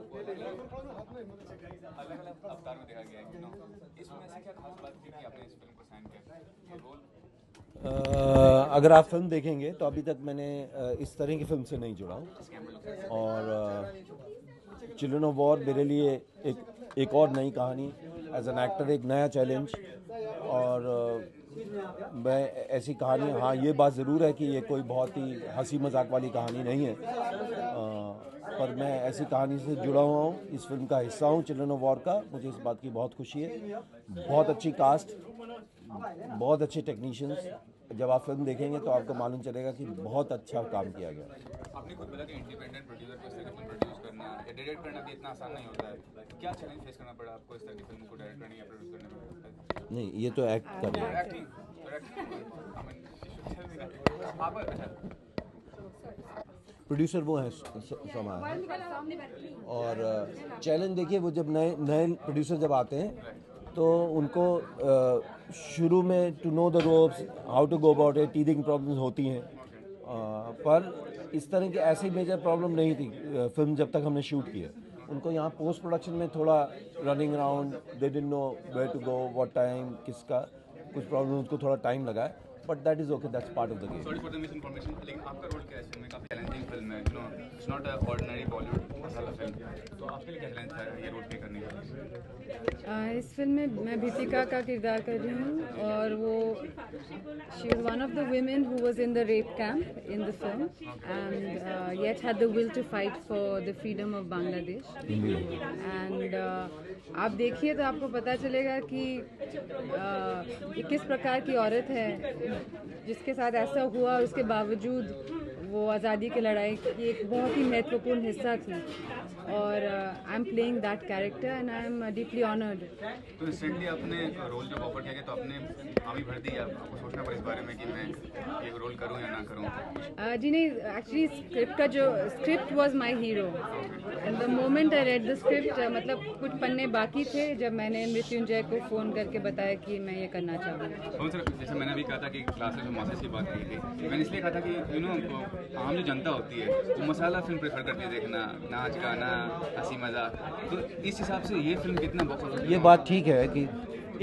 अलग अलग अवतार में देखा गया है इसमें ऐसी क्या खास बात थी कि आपने इस फिल्म को साइन किया ये रोल? अगर आप फिल्म देखेंगे तो अभी तक मैंने इस तरह की फिल्म से नहीं जुड़ा हूँ, और चिल्ड्रन ऑफ वॉर मेरे लिए एक और नई कहानी, एज एन एक्टर एक नया चैलेंज। और मैं ऐसी कहानी, हाँ ये बात ज़रूर है कि ये कोई बहुत ही हंसी मजाक वाली कहानी नहीं है, पर मैं ऐसी कहानी से जुड़ा हुआ हूँ, इस फिल्म का हिस्सा हूँ चिल्ड्रन ऑफ वॉर का। मुझे इस बात की बहुत खुशी है। बहुत अच्छी कास्ट, बहुत अच्छे टेक्नीशियंस। जब आप फिल्म देखेंगे तो आपको मालूम चलेगा कि बहुत अच्छा काम किया गया। आपने खुद बोला कि इंडिपेंडेंट प्रोड्यूसर को इस तरह की फिल्म प्रोड्यूस करना या डायरेक्ट करना भी इतना आसान नहीं होता है, क्या चैलेंज फेस करना पड़ा आपको इस तरह की फिल्म को डायरेक्ट करने या प्रोड्यूस करने में? नहीं, ये तो एक्ट कर रहे हैं। प्रोड्यूसर वो है समा है। और चैलेंज देखिए, वो जब नए नए प्रोड्यूसर जब आते हैं तो उनको शुरू में to know the ropes, how to go about it, teething problems होती हैं, पर इस तरह की ऐसी मेजर प्रॉब्लम नहीं थी फिल्म जब तक हमने शूट किया। उनको यहाँ पोस्ट प्रोडक्शन में थोड़ा running around, they didn't know where to go, what time, किसका कुछ प्रॉब्लम, उनको थोड़ा टाइम लगा है, but that is okay, that's part of the game. Sorry for the misinformation, लेकिन आपका रोल क्या है इसमें? काफी चैलेंजिंग फिल्म है, it's not a ordinary Bollywood masala film, तो आपके लिए क्या चैलेंज था ये रोल प्ले करने का? इस फिल्म में मैं भीतिका का किरदार कर रही हूँ, और वो she was one of the women who was in the rape camp in the film and yet had the will to fight for the freedom of Bangladesh. And आप देखिए तो आपको पता चलेगा कि ये किस प्रकार की औरत है जिसके साथ ऐसा हुआ और उसके बावजूद वो आज़ादी की लड़ाई की एक बहुत ही महत्वपूर्ण हिस्सा थी। और I am playing that character and I am deeply honoured. तो रिसेंटली आपने रोल जब ऑफर किया गया तो आपने हामी भर दी, आपको सोचना पड़ा इस बारे में कि मैं ये रोल करूं या ना करूं? जी नहीं, actually script was my hero and the moment I read the script, मतलब कुछ पन्ने बाकी थे जब मैंने मृत्युंजय को फ़ोन करके बताया कि मैं ये करना चाहूँ। सर, जैसे मैंने भी कहा था कि क्लासेस में मासेस की बात की थी, मैंने इसलिए कहा था कि आम जो जनता होती है वो मसाला फिल्म प्रेफर करती है देखना, नाच गाना, हंसी मजाक, तो इस हिसाब से ये फिल्म कितना बॉक्स ऑफिस? ये बात ठीक है कि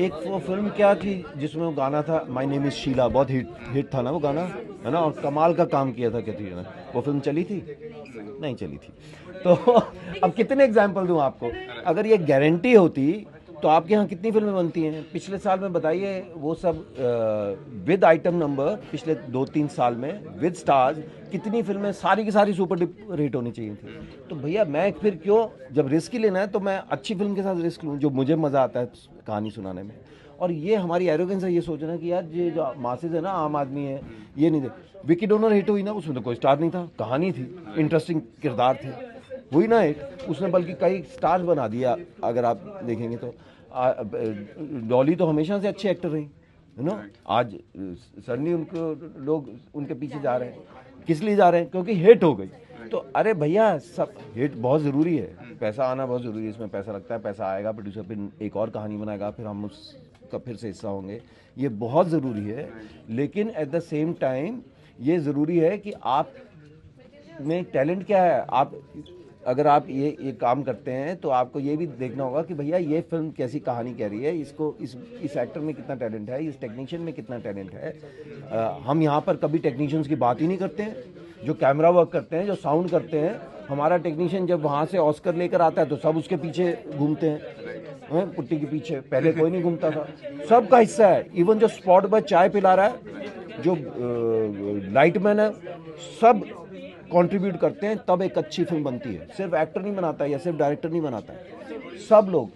एक वो फिल्म क्या थी जिसमें वो गाना था, माय नेम इज शीला, बहुत हिट था ना वो गाना, है ना, और कमाल का काम किया था कैटरीना। वो फिल्म चली थी? नहीं चली थी। तो अब कितने एग्जाम्पल दूं आपको? अगर ये गारंटी होती तो आपके यहाँ कितनी फिल्में बनती हैं? पिछले साल में बताइए, वो सब विद आइटम नंबर पिछले 2-3 साल में विद स्टार्स, कितनी फिल्में सारी की सारी सुपर डुपर हिट होनी चाहिए थी। तो भैया मैं फिर क्यों, जब रिस्क ही लेना है तो मैं अच्छी फिल्म के साथ रिस्क लूँ जो मुझे मज़ा आता है कहानी सुनाने में। और ये हमारी एरोगेंस है, ये सोचना कि यार ये जो मासेज है ना, आम आदमी है, ये नहीं दे। विकी डोनर हिट हुई ना, उसमें तो कोई स्टार नहीं था, कहानी थी, इंटरेस्टिंग किरदार थे, हुई ना हिट, उसने बल्कि कई स्टार्स बना दिया। अगर आप देखेंगे तो डॉली तो हमेशा से अच्छे एक्टर रही, यू नो, आज सडनली उनको लोग उनके पीछे जा रहे हैं, किस लिए जा रहे हैं? क्योंकि हिट हो गई। तो अरे भैया, सब हिट बहुत ज़रूरी है, पैसा आना बहुत ज़रूरी है, इसमें पैसा लगता है, पैसा आएगा, प्रोड्यूसर फिर एक और कहानी बनाएगा, फिर हम उसका फिर से हिस्सा होंगे, ये बहुत ज़रूरी है। लेकिन एट द सेम टाइम ये ज़रूरी है कि आप में टैलेंट क्या है। आप अगर आप ये काम करते हैं तो आपको ये भी देखना होगा कि भैया ये फिल्म कैसी कहानी कह रही है, इसको इस एक्टर में कितना टैलेंट है, इस टेक्नीशियन में कितना टैलेंट है। हम यहाँ पर कभी टेक्नीशियंस की बात ही नहीं करते हैं, जो कैमरा वर्क करते हैं, जो साउंड करते हैं। हमारा टेक्नीशियन जब वहाँ से ऑस्कर लेकर आता है तो सब उसके पीछे घूमते हैं, पुट्टी के पीछे। पहले कोई नहीं घूमता था, सबका हिस्सा है। इवन जो स्पॉट पर चाय पिला रहा है, जो लाइटमैन है, सब कंट्रीब्यूट करते हैं, तब एक अच्छी फिल्म बनती है। सिर्फ एक्टर नहीं बनाता है या सिर्फ डायरेक्टर नहीं बनाता है, सब लोग।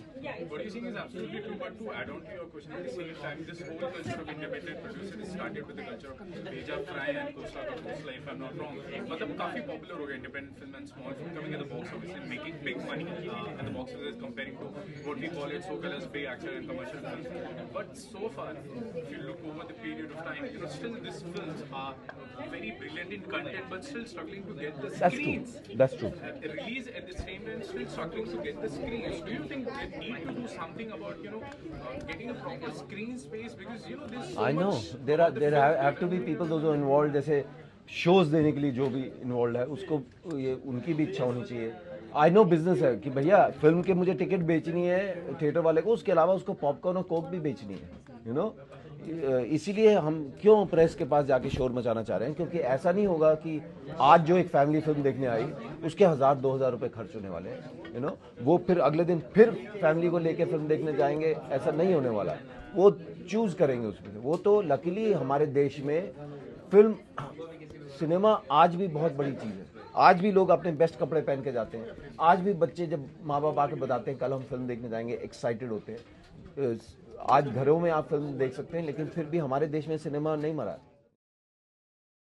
What you saying is absolutely true, but to add on to your question, at the same time, this whole culture of independent producer is started with the culture of Beja Fry and Costa Costa, if I'm not wrong. मतलब काफी popular हो गया independent film and small film coming at the box office and making big money at the box office comparing to what we call it so-called as big action and commercial films. But so far, if you look over the period of time, still these films are very brilliant in content, but still struggling to get the screens. That's true. Release at the same time, still struggling to get the screens. Do you think they need to do something about getting a proper screen space, because this so I know there have to be people those who are involved, जैसे shows देने के लिए जो भी involve है, उसको ये उनकी भी इच्छा होनी चाहिए। आई नो बिजनेस है कि भैया फिल्म के मुझे टिकट बेचनी है थिएटर वाले को, उसके अलावा उसको पॉपकॉर्न और कोक भी बेचनी है, यू नो। इसीलिए हम क्यों प्रेस के पास जाके शोर मचाना चाह रहे हैं, क्योंकि ऐसा नहीं होगा कि आज जो एक फैमिली फिल्म देखने आई उसके 1000-2000 रुपए खर्च होने वाले हैं, यू नो। वो फिर अगले दिन फिर फैमिली को लेके फिल्म देखने जाएंगे, ऐसा नहीं होने वाला। वो चूज करेंगे उसमें से। वो तो लकीली हमारे देश में फिल्म सिनेमा आज भी बहुत बड़ी चीज़ है। आज भी लोग अपने बेस्ट कपड़े पहन के जाते हैं। आज भी बच्चे जब माँ बाप आके बताते हैं कल हम फिल्म देखने जाएंगे, एक्साइटेड होते हैं। आज घरों में आप फिल्म देख सकते हैं, लेकिन फिर भी हमारे देश में सिनेमा नहीं मरा है।